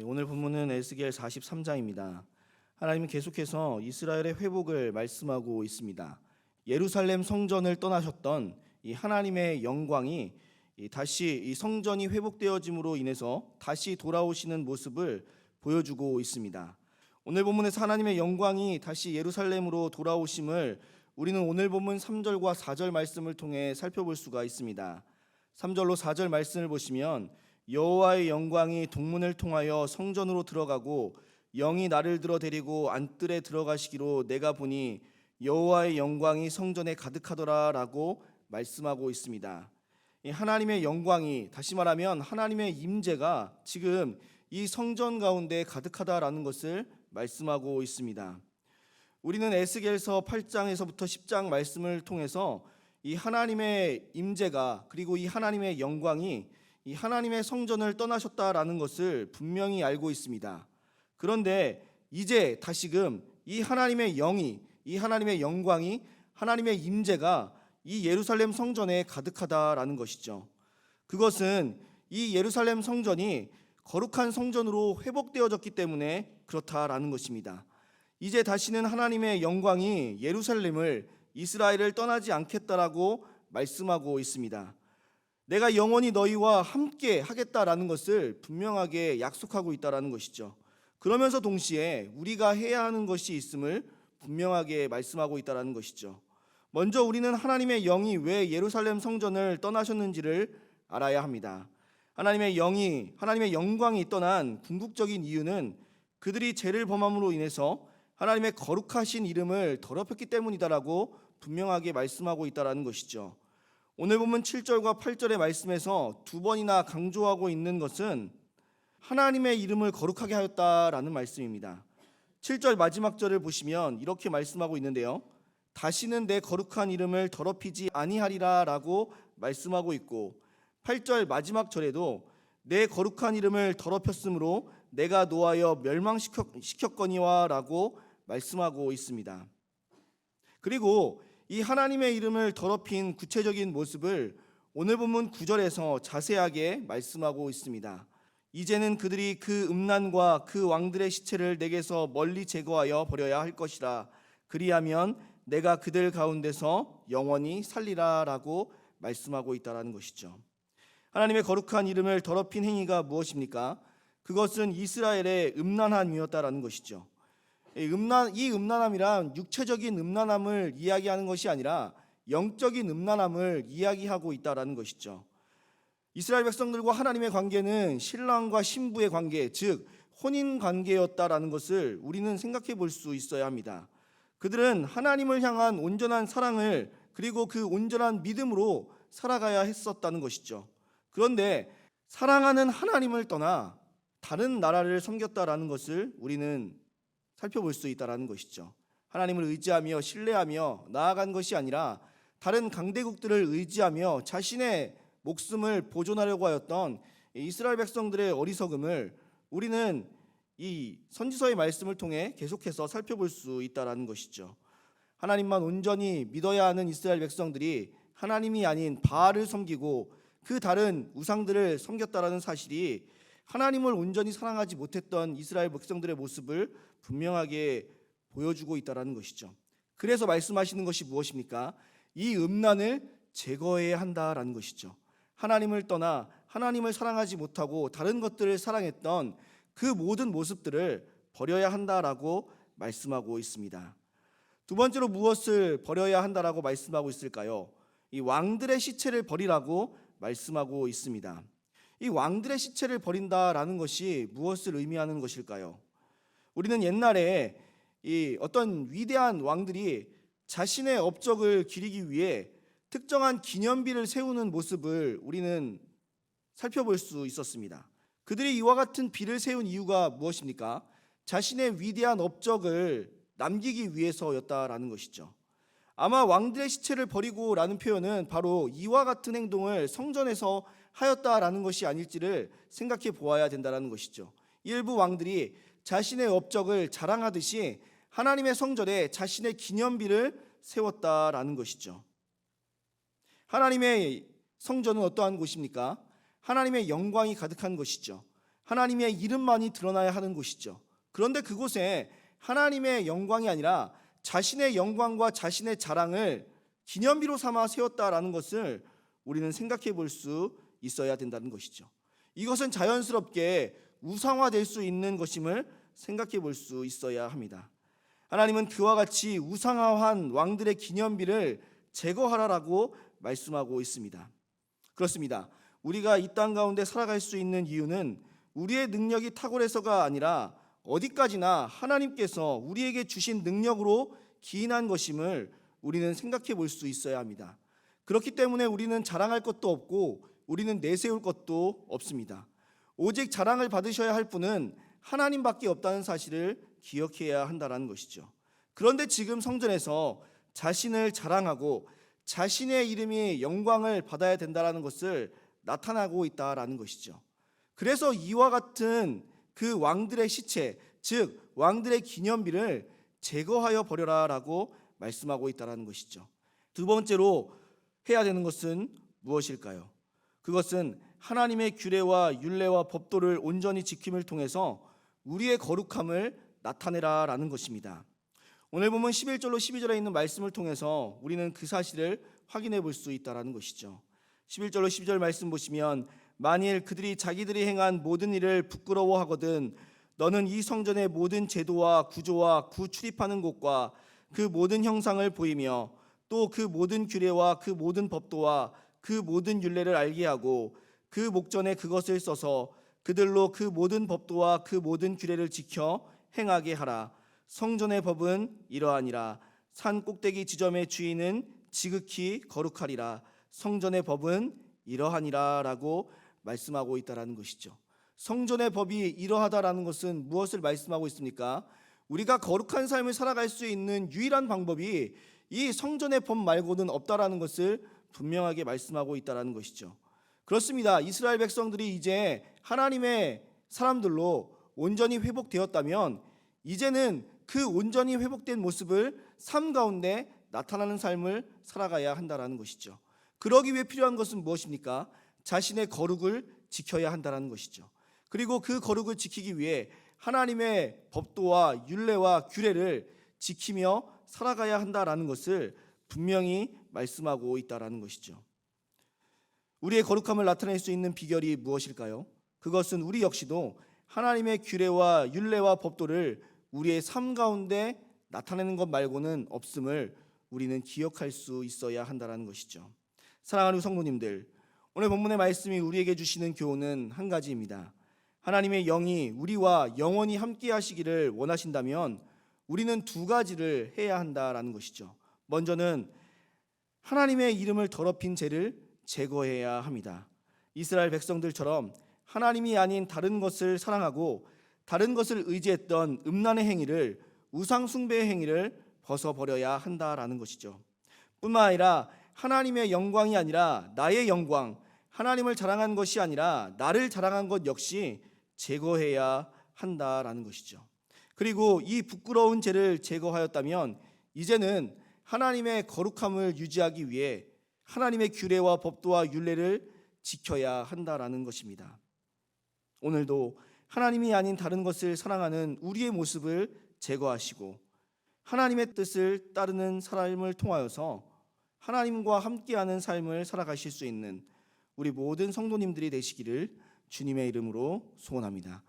오늘 본문은 에스겔 43장입니다. 하나님은 계속해서 이스라엘의 회복을 말씀하고 있습니다. 예루살렘 성전을 떠나셨던 이 하나님의 영광이 다시 이 성전이 회복되어짐으로 인해서 다시 돌아오시는 모습을 보여주고 있습니다. 오늘 본문에서 하나님의 영광이 다시 예루살렘으로 돌아오심을 우리는 오늘 본문 3절과 4절 말씀을 통해 살펴볼 수가 있습니다. 3절로 4절 말씀을 보시면 여호와의 영광이 동문을 통하여 성전으로 들어가고 영이 나를 들어 데리고 안뜰에 들어가시기로 내가 보니 여호와의 영광이 성전에 가득하더라라고 말씀하고 있습니다. 하나님의 영광이, 다시 말하면 하나님의 임재가 지금 이 성전 가운데 가득하다라는 것을 말씀하고 있습니다. 우리는 에스겔서 8장에서부터 10장 말씀을 통해서 이 하나님의 임재가, 그리고 이 하나님의 영광이 이 하나님의 성전을 떠나셨다라는 것을 분명히 알고 있습니다. 그런데 이제 다시금 이 하나님의 영이, 이 하나님의 영광이, 하나님의 임재가 이 예루살렘 성전에 가득하다라는 것이죠. 그것은 이 예루살렘 성전이 거룩한 성전으로 회복되어졌기 때문에 그렇다라는 것입니다. 이제 다시는 하나님의 영광이 예루살렘을, 이스라엘을 떠나지 않겠다라고 말씀하고 있습니다. 내가 영원히 너희와 함께 하겠다라는 것을 분명하게 약속하고 있다라는 것이죠. 그러면서 동시에 우리가 해야 하는 것이 있음을 분명하게 말씀하고 있다라는 것이죠. 먼저 우리는 하나님의 영이 왜 예루살렘 성전을 떠나셨는지를 알아야 합니다. 하나님의 영이, 하나님의 영광이 떠난 궁극적인 이유는 그들이 죄를 범함으로 인해서 하나님의 거룩하신 이름을 더럽혔기 때문이다라고 분명하게 말씀하고 있다라는 것이죠. 오늘 보면 7절과 8절의 말씀에서 두 번이나 강조하고 있는 것은 하나님의 이름을 거룩하게 하였다라는 말씀입니다. 7절 마지막 절을 보시면 이렇게 말씀하고 있는데요, 다시는 내 거룩한 이름을 더럽히지 아니하리라 라고 말씀하고 있고, 8절 마지막 절에도 내 거룩한 이름을 더럽혔으므로 내가 노하여 멸망시켰거니와 라고 말씀하고 있습니다. 그리고 이 하나님의 이름을 더럽힌 구체적인 모습을 오늘 본문 9절에서 자세하게 말씀하고 있습니다. 이제는 그들이 그 음란과 그 왕들의 시체를 내게서 멀리 제거하여 버려야 할 것이라. 그리하면 내가 그들 가운데서 영원히 살리라 라고 말씀하고 있다는 것이죠. 하나님의 거룩한 이름을 더럽힌 행위가 무엇입니까? 그것은 이스라엘의 음란함이었다라는 것이죠. 이 음란함이란 육체적인 음란함을 이야기하는 것이 아니라 영적인 음란함을 이야기하고 있다라는 것이죠. 이스라엘 백성들과 하나님의 관계는 신랑과 신부의 관계, 즉 혼인 관계였다라는 것을 우리는 생각해 볼 수 있어야 합니다. 그들은 하나님을 향한 온전한 사랑을, 그리고 그 온전한 믿음으로 살아가야 했었다는 것이죠. 그런데 사랑하는 하나님을 떠나 다른 나라를 섬겼다라는 것을 우리는 살펴볼 수 있다는 것이죠. 하나님을 의지하며 신뢰하며 나아간 것이 아니라 다른 강대국들을 의지하며 자신의 목숨을 보존하려고 하였던 이스라엘 백성들의 어리석음을 우리는 이 선지서의 말씀을 통해 계속해서 살펴볼 수 있다는 것이죠. 하나님만 온전히 믿어야 하는 이스라엘 백성들이 하나님이 아닌 바알을 섬기고 그 다른 우상들을 섬겼다라는 사실이 하나님을 온전히 사랑하지 못했던 이스라엘 백성들의 모습을 분명하게 보여주고 있다는 것이죠. 그래서 말씀하시는 것이 무엇입니까? 이 음란을 제거해야 한다라는 것이죠. 하나님을 떠나 하나님을 사랑하지 못하고 다른 것들을 사랑했던 그 모든 모습들을 버려야 한다라고 말씀하고 있습니다. 두 번째로 무엇을 버려야 한다라고 말씀하고 있을까요? 이 왕들의 시체를 버리라고 말씀하고 있습니다. 이 왕들의 시체를 버린다라는 것이 무엇을 의미하는 것일까요? 우리는 옛날에 이 어떤 위대한 왕들이 자신의 업적을 기리기 위해 특정한 기념비를 세우는 모습을 우리는 살펴볼 수 있었습니다. 그들이 이와 같은 비를 세운 이유가 무엇입니까? 자신의 위대한 업적을 남기기 위해서였다라는 것이죠. 아마 왕들의 시체를 버리고라는 표현은 바로 이와 같은 행동을 성전에서 하였다라는 것이 아닐지를 생각해 보아야 된다는 것이죠. 일부 왕들이 자신의 업적을 자랑하듯이 하나님의 성전에 자신의 기념비를 세웠다라는 것이죠. 하나님의 성전은 어떠한 곳입니까? 하나님의 영광이 가득한 것이죠. 하나님의 이름만이 드러나야 하는 곳이죠. 그런데 그곳에 하나님의 영광이 아니라 자신의 영광과 자신의 자랑을 기념비로 삼아 세웠다라는 것을 우리는 생각해 볼 수 있어야 된다는 것이죠. 이것은 자연스럽게 우상화될 수 있는 것임을 생각해 볼 수 있어야 합니다. 하나님은 그와 같이 우상화한 왕들의 기념비를 제거하라라고 말씀하고 있습니다. 그렇습니다. 우리가 이 땅 가운데 살아갈 수 있는 이유는 우리의 능력이 탁월해서가 아니라 어디까지나 하나님께서 우리에게 주신 능력으로 기인한 것임을 우리는 생각해 볼 수 있어야 합니다. 그렇기 때문에 우리는 자랑할 것도 없고 우리는 내세울 것도 없습니다. 오직 자랑을 받으셔야 할 분은 하나님밖에 없다는 사실을 기억해야 한다는 것이죠. 그런데 지금 성전에서 자신을 자랑하고 자신의 이름이 영광을 받아야 된다는 것을 나타나고 있다라는 것이죠. 그래서 이와 같은 그 왕들의 시체, 즉 왕들의 기념비를 제거하여 버려라라고 말씀하고 있다는 것이죠. 두 번째로 해야 되는 것은 무엇일까요? 그것은 하나님의 규례와 율례와 법도를 온전히 지킴을 통해서 우리의 거룩함을 나타내라라는 것입니다. 오늘 보면 11절로 12절에 있는 말씀을 통해서 우리는 그 사실을 확인해 볼 수 있다는 것이죠. 11절로 12절 말씀 보시면 만일 그들이 자기들이 행한 모든 일을 부끄러워하거든 너는 이 성전의 모든 제도와 구조와 구 출입하는 곳과 그 모든 형상을 보이며 또 그 모든 규례와 그 모든 법도와 그 모든 율례를 알게 하고 그 목전에 그것을 써서 그들로 그 모든 법도와 그 모든 규례를 지켜 행하게 하라. 성전의 법은 이러하니라. 산 꼭대기 지점의 주인은 지극히 거룩하리라. 성전의 법은 이러하니라 라고 말씀하고 있다는 것이죠. 성전의 법이 이러하다라는 것은 무엇을 말씀하고 있습니까? 우리가 거룩한 삶을 살아갈 수 있는 유일한 방법이 이 성전의 법 말고는 없다라는 것을 분명하게 말씀하고 있다는 것이죠. 그렇습니다. 이스라엘 백성들이 이제 하나님의 사람들로 온전히 회복되었다면 이제는 그 온전히 회복된 모습을 삶 가운데 나타나는 삶을 살아가야 한다는 것이죠. 그러기 위해 필요한 것은 무엇입니까? 자신의 거룩을 지켜야 한다는 것이죠. 그리고 그 거룩을 지키기 위해 하나님의 법도와 율례와 규례를 지키며 살아가야 한다라는 것을 분명히 말씀하고 있다라는 것이죠. 우리의 거룩함을 나타낼 수 있는 비결이 무엇일까요? 그것은 우리 역시도 하나님의 규례와 율례와 법도를 우리의 삶 가운데 나타내는 것 말고는 없음을 우리는 기억할 수 있어야 한다는 것이죠. 사랑하는 성도님들, 오늘 본문의 말씀이 우리에게 주시는 교훈은 한 가지입니다. 하나님의 영이 우리와 영원히 함께 하시기를 원하신다면 우리는 두 가지를 해야 한다라는 것이죠. 먼저는 하나님의 이름을 더럽힌 죄를 제거해야 합니다. 이스라엘 백성들처럼 하나님이 아닌 다른 것을 사랑하고 다른 것을 의지했던 음란의 행위를, 우상 숭배의 행위를 벗어버려야 한다라는 것이죠. 뿐만 아니라 하나님의 영광이 아니라 나의 영광, 하나님을 자랑한 것이 아니라 나를 자랑한 것 역시 제거해야 한다라는 것이죠. 그리고 이 부끄러운 죄를 제거하였다면 이제는 하나님의 거룩함을 유지하기 위해 하나님의 규례와 법도와 율례를 지켜야 한다라는 것입니다. 오늘도 하나님이 아닌 다른 것을 사랑하는 우리의 모습을 제거하시고 하나님의 뜻을 따르는 삶을 통하여서 하나님과 함께하는 삶을 살아가실 수 있는 우리 모든 성도님들이 되시기를 주님의 이름으로 소원합니다.